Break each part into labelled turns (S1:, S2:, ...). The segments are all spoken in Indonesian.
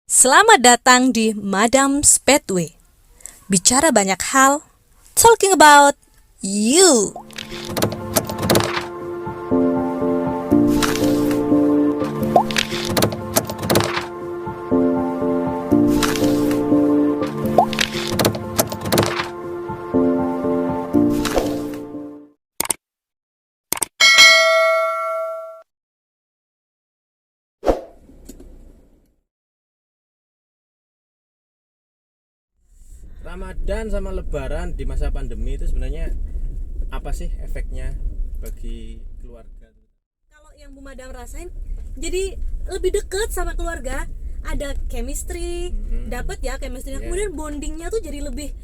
S1: Selamat datang di Madam's Pathway. Bicara banyak hal, talking about you.
S2: Ramadan sama Lebaran di masa pandemi itu sebenarnya apa sih efeknya bagi keluarga?
S1: Kalau yang Bu Madam rasain, jadi lebih deket sama keluarga, ada chemistry, dapat ya chemistry-nya.
S2: Yeah.
S1: Kemudian bondingnya tuh jadi lebih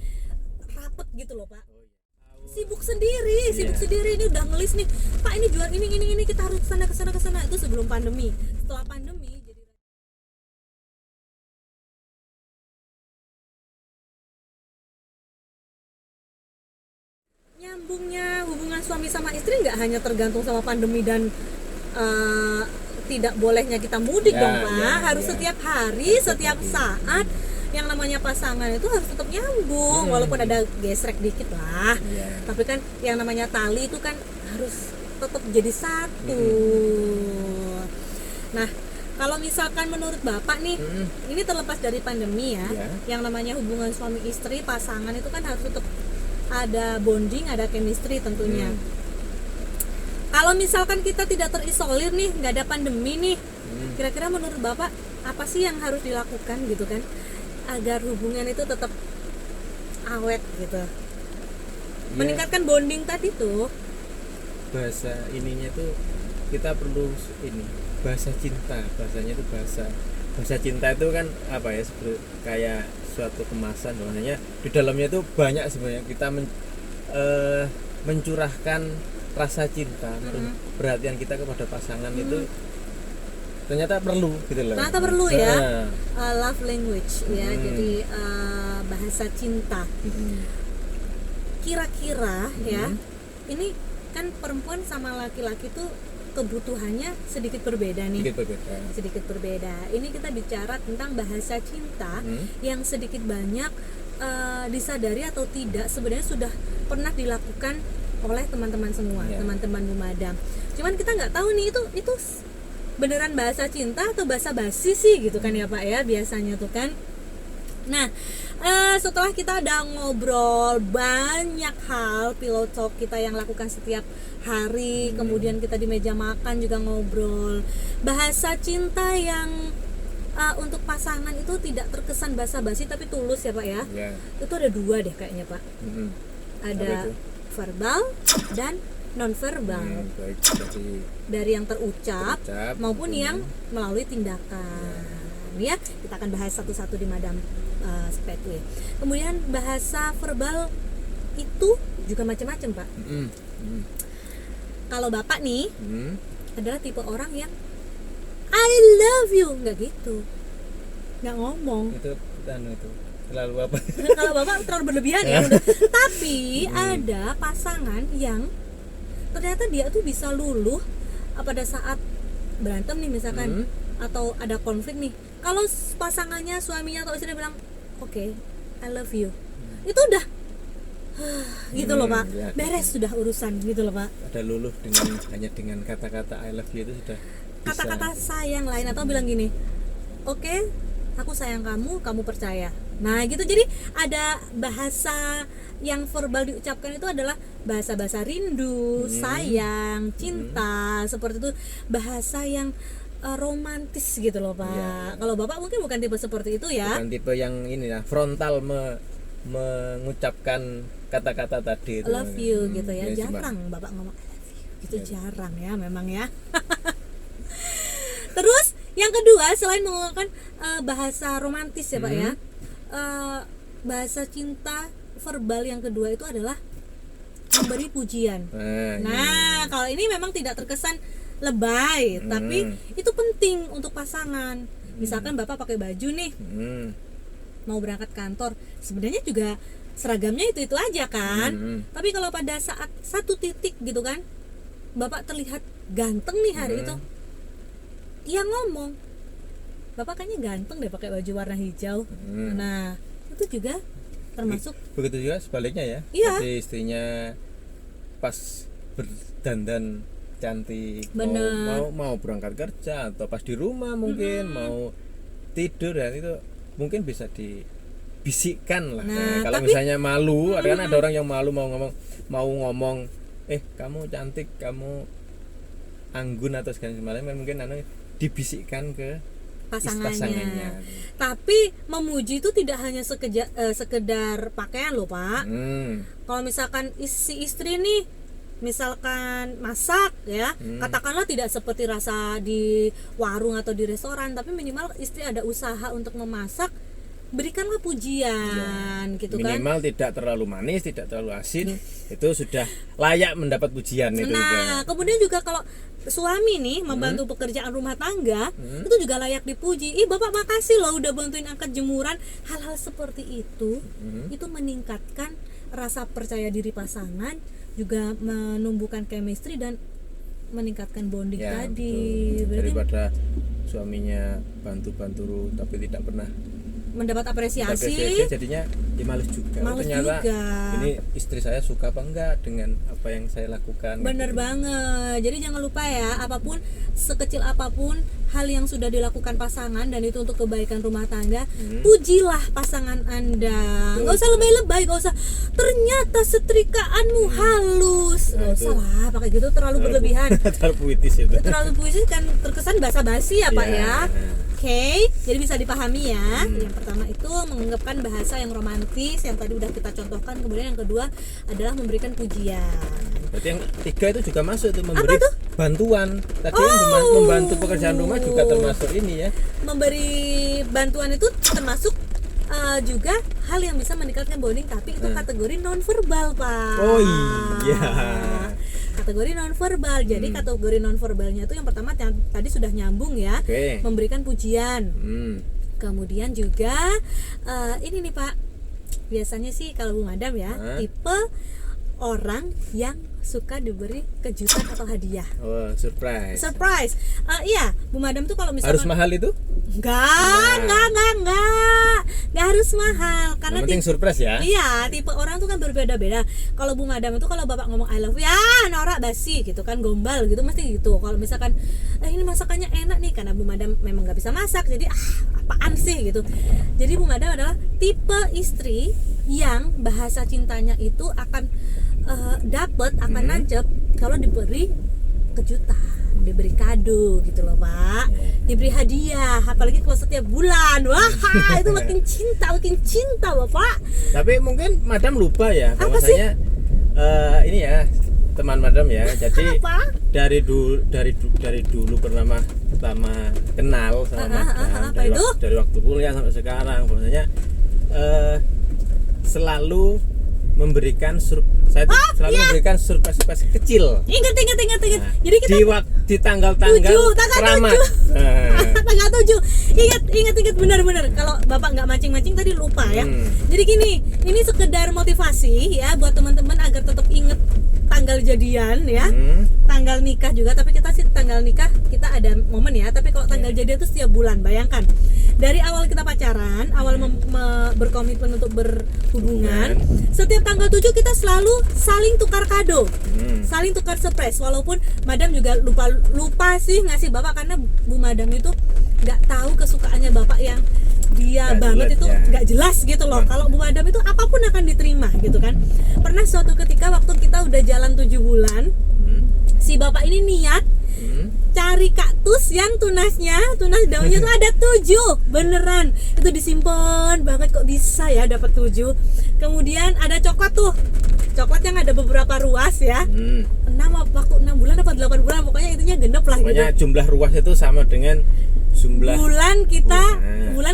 S1: rapet gitu loh Pak.
S2: Oh,
S1: Sibuk sendiri,
S2: Iya.
S1: ini udah ngelis nih. Pak ini jual ini kita harus ke sana itu sebelum pandemi. Setelah pandemi jadi nyambungnya hubungan suami sama istri nggak hanya tergantung sama pandemi dan tidak bolehnya kita mudik
S2: Ya,
S1: dong Pak,
S2: ya,
S1: harus
S2: ya.
S1: setiap hari, setiap saat yang namanya pasangan itu harus tetap nyambung, walaupun ada gesrek dikit lah.
S2: Iya.
S1: Tapi kan yang namanya tali itu kan harus tetap jadi satu. Nah, kalau misalkan menurut Bapak nih, ini terlepas dari pandemi ya,
S2: Ya.
S1: yang namanya hubungan suami istri, pasangan itu kan harus tetap ada bonding, ada chemistry tentunya. Kalau misalkan kita tidak terisolir nih, nggak ada pandemi nih, kira-kira menurut Bapak apa sih yang harus dilakukan gitu kan, agar hubungan itu tetap awet gitu, meningkatkan bonding tadi tuh.
S2: Bahasa ininya tuh kita perlu ini bahasa cinta, bahasanya itu bahasa cinta itu kan apa ya, kayak suatu kemasan, makanya di dalamnya tuh banyak sebenarnya kita mencurahkan rasa cinta, perhatian kita kepada pasangan itu ternyata perlu gitu loh.
S1: Ternyata perlu ya, love language ya, jadi bahasa cinta. Kira-kira ya, ini kan perempuan sama laki-laki tuh kebutuhannya sedikit berbeda nih. Sedikit berbeda. Ini kita bicara tentang bahasa cinta yang sedikit banyak disadari atau tidak sebenarnya sudah pernah dilakukan oleh teman-teman semua, teman-teman Bu Madam. Cuman kita nggak tahu nih itu beneran bahasa cinta atau bahasa basi sih gitu kan ya Pak ya, biasanya tuh kan. Nah, setelah kita udah ngobrol banyak hal, pillow talk kita yang lakukan setiap hari, kemudian kita di meja makan juga ngobrol bahasa cinta yang untuk pasangan itu tidak terkesan basa-basi tapi tulus ya Pak ya. Itu ada dua deh kayaknya Pak. Ada verbal dan non-verbal,
S2: Baik
S1: dari yang terucap maupun yang melalui tindakan. Ya, kita akan bahas satu-satu di Madam Pathway. Kemudian bahasa verbal itu juga macam-macam Pak. Kalau Bapak nih adalah tipe orang yang I love you, nggak gitu, nggak ngomong.
S2: itu terlalu apa?
S1: Kalau Bapak terlalu berlebihan ya. Tapi ada pasangan yang ternyata dia tuh bisa luluh pada saat berantem nih misalkan, atau ada konflik nih. Kalau pasangannya, suaminya atau istrinya bilang oke, I love you, itu udah gitu loh Pak, beres sudah urusan gitu loh Pak.
S2: Ada luluh hanya dengan kata-kata I love you itu sudah
S1: Kata-kata sayang lain, atau bilang gini, oke, aku sayang kamu, kamu percaya. Nah gitu, jadi ada bahasa yang verbal diucapkan itu adalah bahasa-bahasa rindu, sayang, cinta, seperti itu, bahasa yang romantis gitu loh Pak. Kalau Bapak mungkin bukan tipe seperti itu ya.
S2: bukan tipe yang ini ya, frontal mengucapkan kata-kata tadi itu.
S1: Love you gitu ya,
S2: cuma
S1: jarang Bapak ngomong I love you gitu, jarang ya memang ya. Terus yang kedua, selain menggunakan bahasa romantis ya Pak ya, bahasa cinta verbal yang kedua itu adalah memberi pujian. Nah, kalau ini memang tidak terkesan lebay, tapi itu penting untuk pasangan. Misalkan Bapak pakai baju nih, mau berangkat kantor, sebenarnya juga seragamnya itu aja kan. Tapi kalau pada saat satu titik gitu kan, Bapak terlihat ganteng nih hari itu, ya ngomong bapak kayaknya ganteng deh pakai baju warna hijau. Nah itu juga termasuk.
S2: Begitu juga sebaliknya ya.
S1: Iya.
S2: Jadi istrinya pas berdandan cantik, mau berangkat kerja atau pas di rumah mungkin mau tidur, dan itu mungkin bisa dibisikkan lah. Nah, kalau misalnya malu, ada orang yang malu mau ngomong kamu cantik, kamu anggun atau segala macam, mungkin dibisikkan ke pasangannya.
S1: Tapi memuji itu tidak hanya sekedar pakaian loh Pak. Kalau misalkan si istri nih misalkan masak ya, katakanlah tidak seperti rasa di warung atau di restoran, tapi minimal istri ada usaha untuk memasak, berikanlah pujian gitu kan.
S2: Minimal tidak terlalu manis, tidak terlalu asin, itu sudah layak mendapat pujian itu.
S1: Nah, kemudian juga kalau suami nih membantu pekerjaan rumah tangga, itu juga layak dipuji. Bapak makasih loh udah bantuin angkat jemuran. Hal-hal seperti itu meningkatkan rasa percaya diri pasangan, juga menumbuhkan chemistry dan meningkatkan bonding tadi.
S2: Daripada suaminya bantu-bantu tapi tidak pernah
S1: mendapat apresiasi,
S2: jadinya males juga. Ternyata ini istri saya suka apa enggak dengan apa yang saya lakukan.
S1: Bener gitu. Banget. Jadi jangan lupa ya, apapun sekecil apapun hal yang sudah dilakukan pasangan dan itu untuk kebaikan rumah tangga, pujilah pasangan Anda. Nggak usah lebay-lebay, nggak usah ternyata setrikaanmu halus. Nggak usah lah pakai gitu, terlalu berlebihan.
S2: Terlalu puitis itu.
S1: Terlalu puitis kan terkesan basa-basi ya Pak ya. Oke, jadi bisa dipahami ya. Yang pertama itu mengungkapkan bahasa yang romantis yang tadi udah kita contohkan. Kemudian yang kedua adalah memberikan pujian.
S2: Berarti yang tiga itu juga masuk itu memberi bantuan. Tadi membantu pekerjaan rumah juga termasuk ini ya.
S1: Memberi bantuan itu termasuk juga hal yang bisa meningkatkan bonding, tapi itu kategori nonverbal Pak.
S2: Oh iya.
S1: Kategori nonverbal. Jadi kategori nonverbalnya itu yang pertama tadi sudah nyambung ya, memberikan pujian. Kemudian juga ini nih Pak, biasanya sih kalau Bu Madam ya, tipe orang yang suka diberi kejutan atau hadiah.
S2: Oh, surprise.
S1: Iya, Bu Madam tuh kalau misalkan
S2: harus mahal itu?
S1: Enggak harus mahal, karena
S2: yang penting surprise ya.
S1: Iya, tipe orang tuh kan berbeda-beda. Kalau Bu Madam itu kalau Bapak ngomong I love you, ya norak basi gitu kan, gombal gitu, mesti gitu. Kalau misalkan ini masakannya enak nih, karena Bu Madam memang nggak bisa masak, jadi apaan sih gitu. Jadi Bu Madam adalah tipe istri yang bahasa cintanya itu akan akan nancep kalau diberi kejutan, diberi kado gitu loh Pak, diberi hadiah, apalagi kalau setiap bulan, wah itu makin cinta Bapak.
S2: Tapi mungkin Madam lupa ya, bahwasanya ini ya teman Madam ya, jadi dari dulu pertama kenal sama Madam, dari waktu kuliah sampai sekarang, bahwasanya selalu memberikan memberikan surprise kecil.
S1: Ingat.
S2: Nah,
S1: jadi kita
S2: di tanggal-tanggal keramat.
S1: Tanggal 7. Ingat benar. Kalau Bapak nggak mancing-mancing tadi lupa ya. Jadi gini, ini sekedar motivasi ya buat teman-teman agar tetap ingat tanggal jadian ya. Tanggal nikah juga, tapi kita sih tanggal nikah kita ada momen ya, tapi kalau tanggal jadian itu setiap bulan. Bayangkan dari awal kita pacaran, awal berkomitmen untuk berhubungan, setiap tanggal 7 kita selalu saling tukar kado, saling tukar surprise. Walaupun Madam juga lupa sih ngasih Bapak, karena Bu Madam itu nggak tahu kesukaannya Bapak yang dia banget itu nggak jelas gitu loh. Kalau Bu Madam itu apapun akan diterima gitu kan. Pernah suatu ketika waktu kita udah jalan 7 bulan, si Bapak ini niat cari kaktus yang tunas daunnya tuh ada 7, beneran itu disimpan banget, kok bisa ya dapat 7. Kemudian ada coklat yang ada beberapa ruas ya, 6 bulan apa 8 bulan, pokoknya intinya genep lah.
S2: Pokoknya
S1: gitu.
S2: Jumlah ruas itu sama dengan jumlah
S1: bulan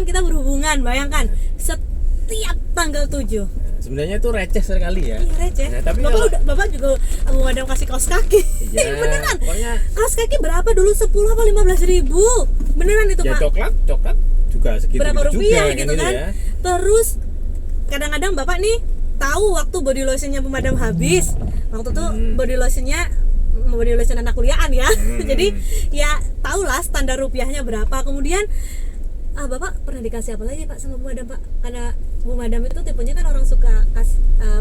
S1: kita berhubungan. Bayangkan setiap tanggal 7.
S2: Sebenarnya itu receh sekali ya.
S1: Iya, receh.
S2: Nah, tapi
S1: Bapak juga Bu Madam kasih kaos kaki.
S2: Iya,
S1: beneran.
S2: Pokoknya
S1: kaos kaki berapa dulu, 10 apa 15 ribu. Beneran itu
S2: ya,
S1: Pak.
S2: Coklat juga segitu
S1: berapa rupiah
S2: juga,
S1: gitu kan. Ya. Terus kadang-kadang Bapak nih tahu waktu body lotionnya Bu Madam habis. Waktu itu body lotion anak kuliahan ya. Jadi ya tahulah standar rupiahnya berapa. Kemudian Bapak pernah dikasih apa lagi Pak sama Bu Madam Pak? Karena Bu Madam itu tipenya kan orang suka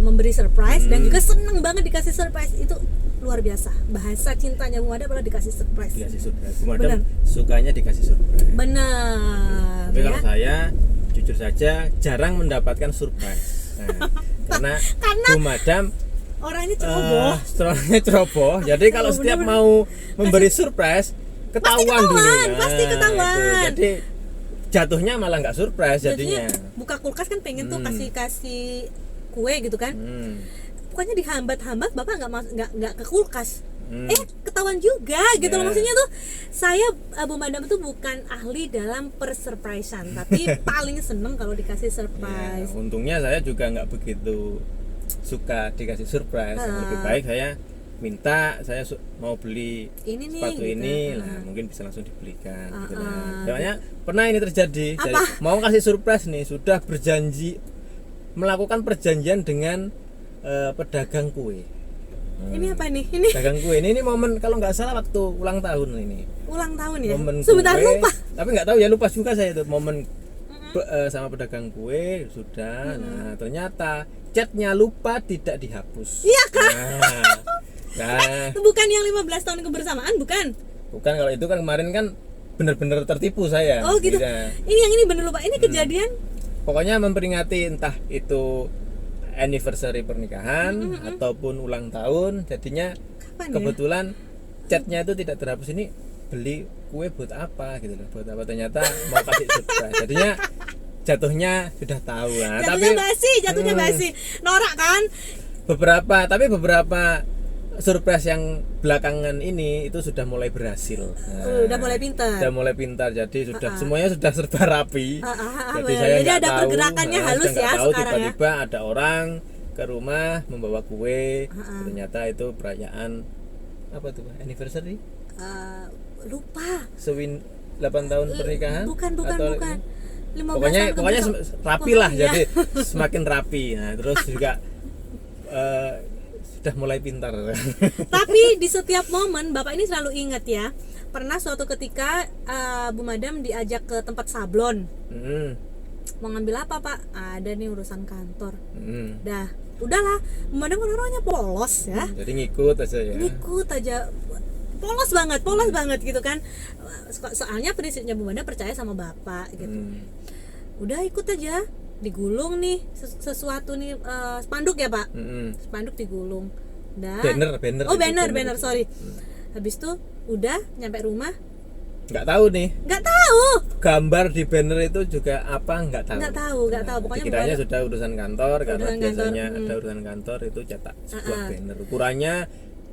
S1: memberi surprise dan juga seneng banget dikasih surprise. Itu luar biasa. Bahasa cintanya Bu Madam adalah dikasih surprise.
S2: Dikasih surprise. Bu Madam sukanya dikasih surprise.
S1: Benar.
S2: Tapi kalau saya jujur saja jarang mendapatkan surprise. Karena Bu Madam
S1: orangnya ceroboh.
S2: Orangnya ceroboh. Jadi kalau setiap mau memberi surprise ketahuan dulu.
S1: Pasti ketahuan.
S2: Jadi jatuhnya malah nggak surprise jadinya.
S1: Buka kulkas kan pengen tuh kasih kue gitu kan. Pokoknya dihambat-hambat Bapak nggak ke kulkas. Ketahuan juga gitu loh. Maksudnya tuh saya Bu Madam tuh bukan ahli dalam persurprisean, tapi paling seneng kalau dikasih surprise.
S2: Untungnya saya juga nggak begitu suka dikasih surprise. Lebih baik saya minta, saya mau beli sepatu
S1: gitu.
S2: Ini lah mungkin bisa langsung dibelikan gitu lah. Soalnya pernah ini terjadi. Jadi, mau kasih surprise nih, sudah berjanji melakukan perjanjian dengan pedagang kue.
S1: Ini apa nih? Ini
S2: pedagang kue. Ini momen kalau nggak salah waktu ulang tahun ini.
S1: Ulang tahun ya?
S2: Momen
S1: sebentar
S2: kue,
S1: lupa.
S2: Tapi nggak tahu ya, lupa juga saya itu momen sama pedagang kue sudah. Nah ternyata chatnya lupa tidak dihapus.
S1: Iya kan?
S2: Nah,
S1: bukan yang 15 tahun kebersamaan, bukan?
S2: Bukan, kalau itu kan kemarin kan benar-benar tertipu saya.
S1: Oh gitu.
S2: Iya.
S1: Ini yang ini bener lupa. Ini kejadian.
S2: Pokoknya memperingati entah itu anniversary pernikahan ataupun ulang tahun. Jadinya
S1: kapan
S2: kebetulan chatnya itu tidak terhapus. Ini beli kue buat apa gitu loh. Buat apa, ternyata mau kasih surprise. Jadinya jatuhnya sudah tahu lah.
S1: Jatuhnya basi. Norak kan?
S2: Beberapa surprise yang belakangan ini itu sudah mulai berhasil.
S1: Udah mulai pintar.
S2: Jadi sudah semuanya sudah serba rapi. Jadi saya nggak
S1: ada
S2: tahu,
S1: pergerakannya halus ya
S2: tahu,
S1: sekarang
S2: tiba-tiba ada orang ke rumah membawa kue. Ternyata itu perayaan apa tuh, anniversary?
S1: Lupa.
S2: 8 tahun pernikahan?
S1: Bukan.
S2: Pokoknya rapi lah. Jadi semakin rapi. Nah, terus juga sudah mulai pintar.
S1: Tapi di setiap momen Bapak ini selalu ingat ya. Pernah suatu ketika Bu Madam diajak ke tempat sablon. Mau ngambil apa Pak? Ada nih urusan kantor. Dah, udahlah. Bu Madam kan orangnya polos ya.
S2: Jadi ngikut aja.
S1: Polos banget gitu kan. Soalnya prinsipnya Bu Madam percaya sama Bapak gitu. Udah ikut aja. Digulung nih sesuatu nih, spanduk ya Pak. Spanduk digulung.
S2: Banner.
S1: Banner, sorry. Habis itu udah nyampe rumah
S2: nggak tahu gambar di banner itu juga apa, nggak tahu. Pokoknya dikiranya sudah urusan kantor, karena biasanya ada urusan kantor itu cetak sebuah banner ukurannya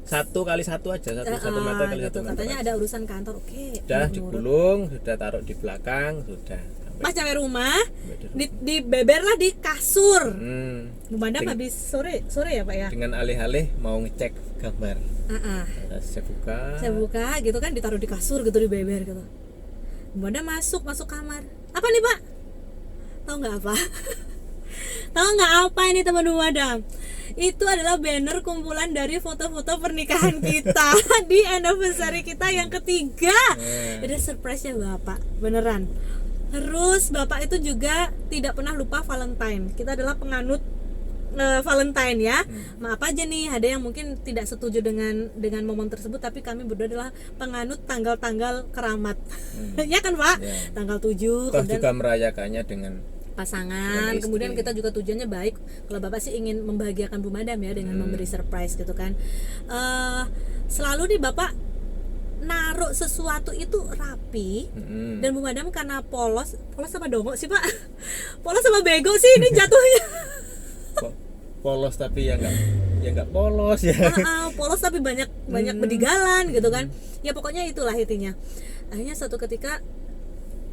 S2: 1x1 aja, 1 meter kali 1
S1: gitu.
S2: meter.
S1: Katanya ada urusan kantor. Oke.
S2: Sudah digulung, sudah taruh di belakang, sudah.
S1: Pas sampai rumah, di beber lah di kasur. Bu Madam habis sore ya Pak ya.
S2: Dengan alih-alih mau ngecek gambar. Saya
S1: buka gitu kan, ditaruh di kasur gitu, di beber gitu. Bu Madam masuk kamar. Apa nih Pak? Tahu nggak apa? Tahu nggak apa ini teman Bu Madam? Itu adalah banner kumpulan dari foto-foto pernikahan kita di anniversary kita yang ketiga. Ada surprise-nya Bapak, beneran. Terus Bapak itu juga tidak pernah lupa Valentine. Kita adalah penganut Valentine ya. Maaf aja nih, ada yang mungkin tidak setuju dengan momen tersebut, tapi kami berdua adalah penganut tanggal-tanggal keramat. Ya kan Pak? Tanggal 7
S2: Toh juga merayakannya dengan
S1: pasangan. Kemudian kita juga tujuannya baik. Kalau Bapak sih ingin membahagiakan Bu Madam ya dengan memberi surprise gitu kan. Selalu nih Bapak naruh sesuatu itu rapi. Dan Bu Madam karena polos sama dongo sih Pak. Polos sama bego sih ini jatuhnya.
S2: Polos tapi ya nggak polos ya.
S1: Polos tapi banyak berdigalan gitu kan. Ya pokoknya itulah intinya. Akhirnya suatu ketika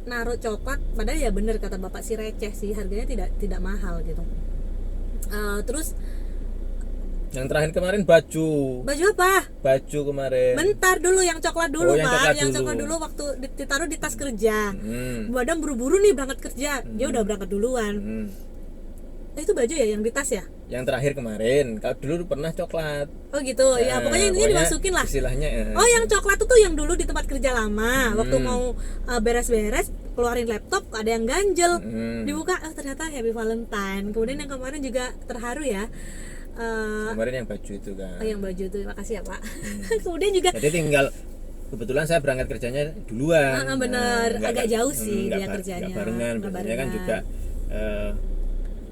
S1: naruh coklat, padahal ya bener kata Bapak sih receh sih, harganya tidak mahal gitu. Terus
S2: yang terakhir kemarin baju
S1: apa?
S2: Baju kemarin.
S1: Bentar dulu, yang coklat dulu Pak. Yang coklat dulu waktu ditaruh di tas kerja. Bu Madam buru-buru nih berangkat kerja. Dia udah berangkat duluan. Itu baju ya yang di tas ya?
S2: Yang terakhir kemarin, kalau dulu pernah coklat.
S1: Oh gitu, ya pokoknya intinya dimasukin lah.
S2: Istilahnya.
S1: Oh yang coklat itu yang dulu di tempat kerja lama, waktu mau beres-beres, keluarin laptop, ada yang ganjel, dibuka, ternyata Happy Valentine. Kemudian yang kemarin juga terharu ya.
S2: Kemarin yang baju itu kan.
S1: Oh yang baju itu, makasih ya Pak. Kemudian juga.
S2: Jadi tinggal kebetulan saya berangkat kerjanya duluan.
S1: Bener, agak jauh sih dia kerjanya.
S2: Enggak barengan, biasanya kan juga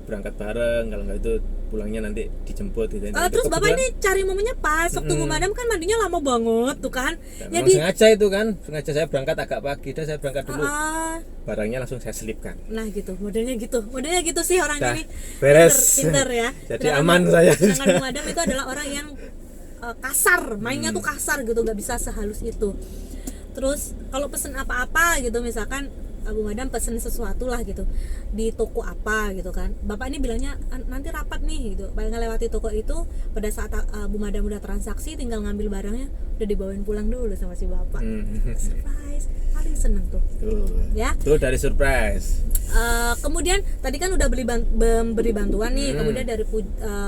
S2: berangkat bareng, kalau nggak itu pulangnya nanti dijemput gitu.
S1: Terus Bapak ini cari momennya pas waktu Bu Madam kan mandinya lama banget tuh kan.
S2: Jadi sengaja itu kan, sengaja saya berangkat agak pagi dan saya berangkat dulu. Barangnya langsung saya selipkan.
S1: Nah gitu, modelnya gitu sih orang ini.
S2: Beres.
S1: Pinter ya.
S2: Jadi aman saya.
S1: Sedangkan Bu Madam itu adalah orang yang kasar, mainnya tuh kasar gitu, nggak bisa sehalus itu. Terus kalau pesen apa-apa gitu, misalkan Bu Madam pesen sesuatu lah gitu di toko apa gitu kan, Bapak ini bilangnya nanti rapat nih gitu, paling ngelewati toko itu, pada saat Bu Madam udah transaksi tinggal ngambil barangnya udah dibawain pulang dulu sama si Bapak. Surprise, paling seneng tuh. Ya
S2: tuh dari surprise.
S1: Kemudian tadi kan udah memberi bantuan nih, kemudian dari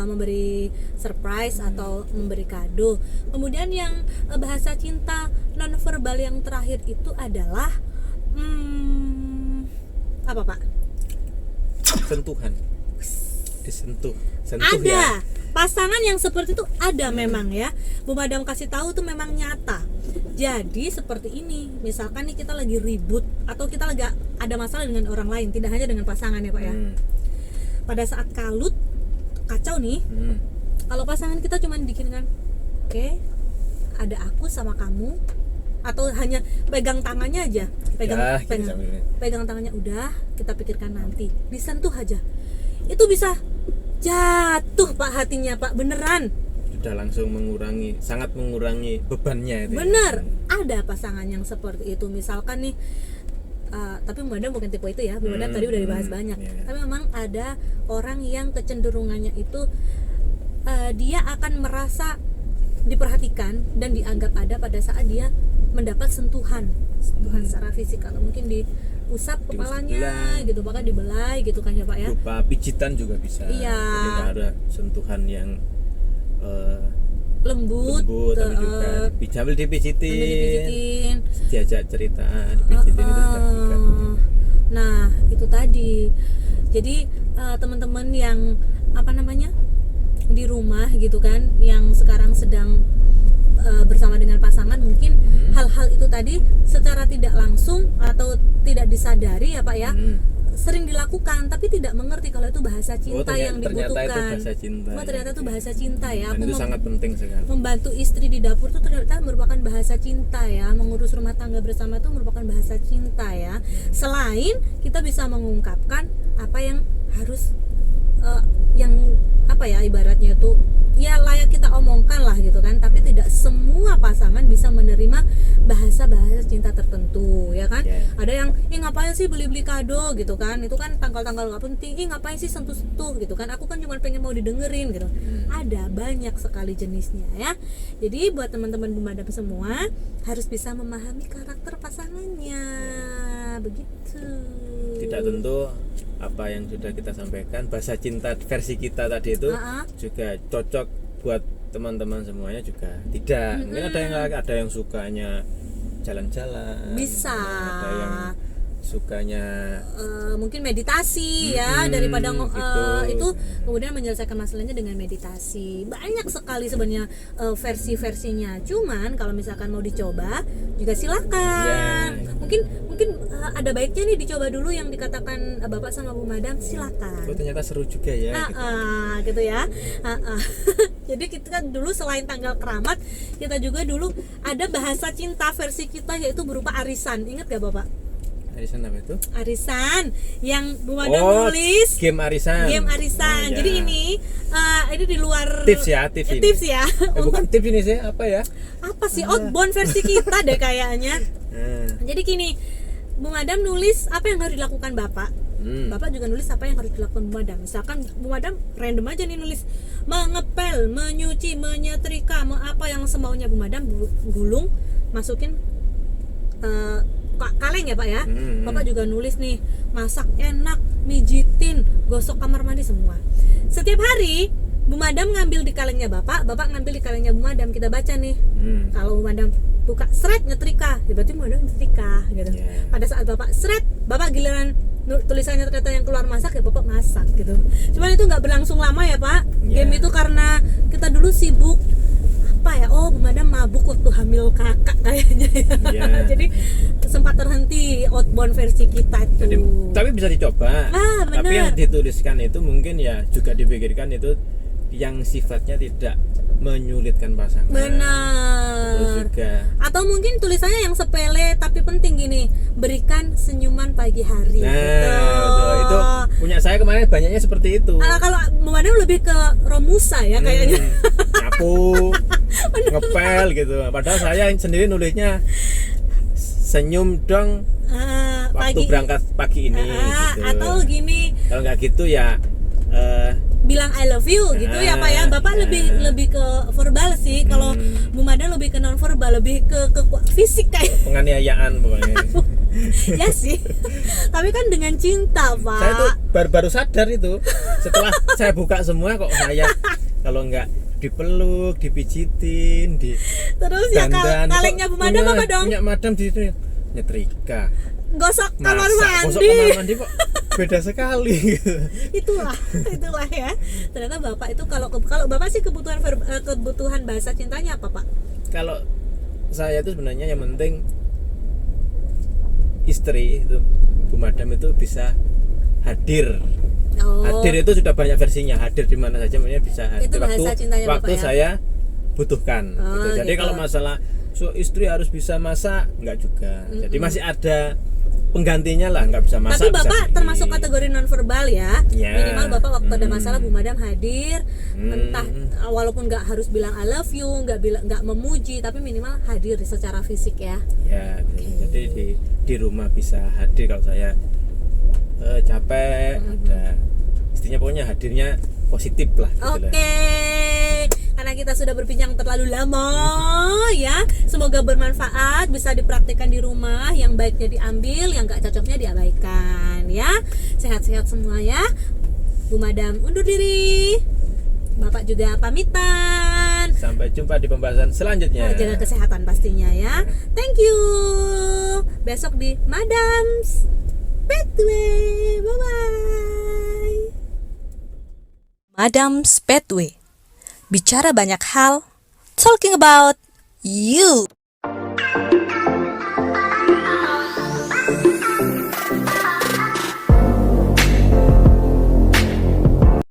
S1: memberi surprise atau memberi kado. Kemudian yang bahasa cinta nonverbal yang terakhir itu adalah apa Pak?
S2: Sentuhan. Disentuh.
S1: Ada
S2: ya.
S1: pasangan yang seperti itu ada memang ya. Bu Madam kasih tahu tuh memang nyata. Jadi seperti ini, misalkan nih kita lagi ribut atau kita lagi ada masalah dengan orang lain, tidak hanya dengan pasangan ya Pak ya. Pada saat kalut, kacau nih, kalau pasangan kita cuma bikinkan, oke, ada aku sama kamu, atau hanya pegang tangannya aja, pegang tangannya, udah kita pikirkan nanti, disentuh aja, itu bisa jatuh Pak hatinya Pak, beneran.
S2: Sudah langsung sangat mengurangi bebannya itu.
S1: Bener, ada pasangan yang seperti itu, misalkan nih, tapi Bu Madam bukan tipe itu ya, Bu Madam tadi udah dibahas banyak. Tapi memang ada orang yang kecenderungannya itu dia akan merasa diperhatikan dan dianggap ada pada saat dia mendapat sentuhan secara fisik, atau mungkin diusap kepalanya gitu, bahkan dibelai gitu kan ya Pak ya.
S2: Lupa pijitan juga bisa.
S1: Iya.
S2: Jadi ada sentuhan yang
S1: lembut
S2: tapi juga sambil dipijitin, diajak cerita, dipijitin itu juga.
S1: Nah itu tadi. Jadi teman-teman yang di rumah gitu kan, yang sekarang sedang bersama dengan pasangan, mungkin hal-hal itu tadi secara tidak langsung atau tidak disadari ya Pak ya, sering dilakukan tapi tidak mengerti kalau itu bahasa cinta yang dibutuhkan. Ternyata itu bahasa cinta ya.
S2: Dan itu sangat penting sekali.
S1: Membantu istri di dapur itu ternyata merupakan bahasa cinta ya. Mengurus rumah tangga bersama itu merupakan bahasa cinta ya. Selain kita bisa mengungkapkan apa yang harus ibaratnya itu ya layak kita omongkan lah gitu kan, tapi tidak semua pasangan bisa menerima bahasa-bahasa cinta tertentu ya kan. Ada yang ngapain sih beli-beli kado gitu kan, itu kan tanggal-tanggal gak penting, ngapain sih sentuh-sentuh gitu kan, aku kan cuma pengen mau didengerin gitu. Ada banyak sekali jenisnya ya. Jadi buat teman-teman Bu Madam semua harus bisa memahami karakter pasangannya, begitu.
S2: Tidak tentu apa yang sudah kita sampaikan bahasa cinta versi kita tadi itu juga cocok buat teman-teman semuanya juga tidak. Mungkin ada yang sukanya jalan-jalan,
S1: bisa
S2: ada yang sukanya
S1: mungkin meditasi ya, daripada itu kemudian menyelesaikan masalahnya dengan meditasi. Banyak sekali sebenarnya versi-versinya. Cuman kalau misalkan mau dicoba juga silakan. Mungkin ada baiknya nih dicoba dulu yang dikatakan Bapak sama Bu Madam, silakan.
S2: Oh ternyata seru juga ya.
S1: Gitu ya. Jadi kita dulu selain tanggal keramat, kita juga dulu ada bahasa cinta versi kita, yaitu berupa arisan. Ingat gak Bapak?
S2: Arisan apa itu?
S1: Arisan yang Bu Madam nulis.
S2: Game arisan.
S1: Jadi ini di luar
S2: tips ya.
S1: Tips ya.
S2: Bukan tips ini sih, apa ya?
S1: Apa sih? Outbound versi kita deh kayaknya. Jadi gini, Bu Madam nulis apa yang harus dilakukan Bapak. Bapak juga nulis apa yang harus dilakukan Bu Madam. Misalkan Bu Madam random aja nih nulis mengepel, menyuci, menyetrika, apa yang semaunya Bu Madam, gulung, masukin kaleng ya Pak ya. Bapak juga nulis nih, masak enak, mijitin, gosok kamar mandi semua. Setiap hari Bu Madam ngambil di kalengnya Bapak ngambil di kalengnya Bu Madam, kita baca nih. Kalau Bu Madam buka seret nyetrika, ya berarti Bu Madam nyetrika gitu. Pada saat Bapak seret, Bapak giliran tulisannya ternyata yang keluar masak, ya Bapak masak gitu. Cuman itu nggak berlangsung lama ya Pak. Game itu karena kita dulu sibuk apa ya, Bu Madam mabuk waktu hamil kakak kayaknya ya. Jadi sempat terhenti outbound versi kita itu.
S2: Jadi, tapi bisa dicoba. Tapi yang dituliskan itu mungkin ya juga dipikirkan itu yang sifatnya tidak menyulitkan pasangan.
S1: Benar.
S2: Juga.
S1: Atau mungkin tulisannya yang sepele tapi penting gini, berikan senyuman pagi hari.
S2: Nah,
S1: gitu.
S2: betul. Itu punya saya kemarin banyaknya seperti itu.
S1: Kalau Bu Madam lebih ke Romusa ya kayaknya.
S2: Nyapu, ngepel gitu. Padahal saya sendiri nulisnya senyum dong waktu berangkat pagi ini gitu.
S1: Atau gini,
S2: kalau nggak gitu ya
S1: bilang I love you gitu ya Pak ya. Bapak lebih ke verbal sih. Kalau Bu Madam lebih ke non verbal, lebih ke fisik kayak
S2: penganiayaan pokoknya.
S1: Ya sih. Tapi kan dengan cinta Pak.
S2: Saya tuh baru sadar itu setelah saya buka semua, kok saya kalau nggak dipeluk, dipijitin,
S1: terus ya kalengnya Bu Madam apa dong?
S2: Punya Madam di situ nyetrika,
S1: gosok kamar
S2: mandi kok beda sekali.
S1: itulah ya. Ternyata Bapak itu kalau Bapak sih kebutuhan bahasa cintanya apa Pak?
S2: Kalau saya itu sebenarnya yang penting istri itu, Bu Madam itu bisa hadir. Hadir itu sudah banyak versinya, hadir di mana saja sebenarnya bisa hadir.
S1: Itu bahasa cintanya
S2: waktu
S1: Bapak, ya?
S2: Saya butuhkan gitu. Jadi
S1: gitu.
S2: kalau masalah istri harus bisa masak, enggak juga. Jadi masih ada penggantinya lah, nggak bisa masak.
S1: Tapi Bapak termasuk kategori nonverbal ya. Minimal Bapak waktu ada masalah Bu Madam hadir, entah walaupun nggak harus bilang I love you, nggak memuji, tapi minimal hadir secara fisik ya.
S2: Ya, jadi di rumah bisa hadir kalau saya capek, ada istrinya, pokoknya hadirnya positif lah.
S1: Oke. Karena kita sudah berbincang terlalu lama ya, semoga bermanfaat, bisa dipraktikkan di rumah, yang baiknya diambil, yang gak cocoknya diabaikan ya. Sehat-sehat semua ya. Bu Madam undur diri, Bapak juga pamitan.
S2: Sampai jumpa di pembahasan selanjutnya.
S1: Jaga kesehatan pastinya ya. Thank you. Besok di Madam's Petway. Bye-bye.
S3: Madam's Petway. Bicara banyak hal, talking about you.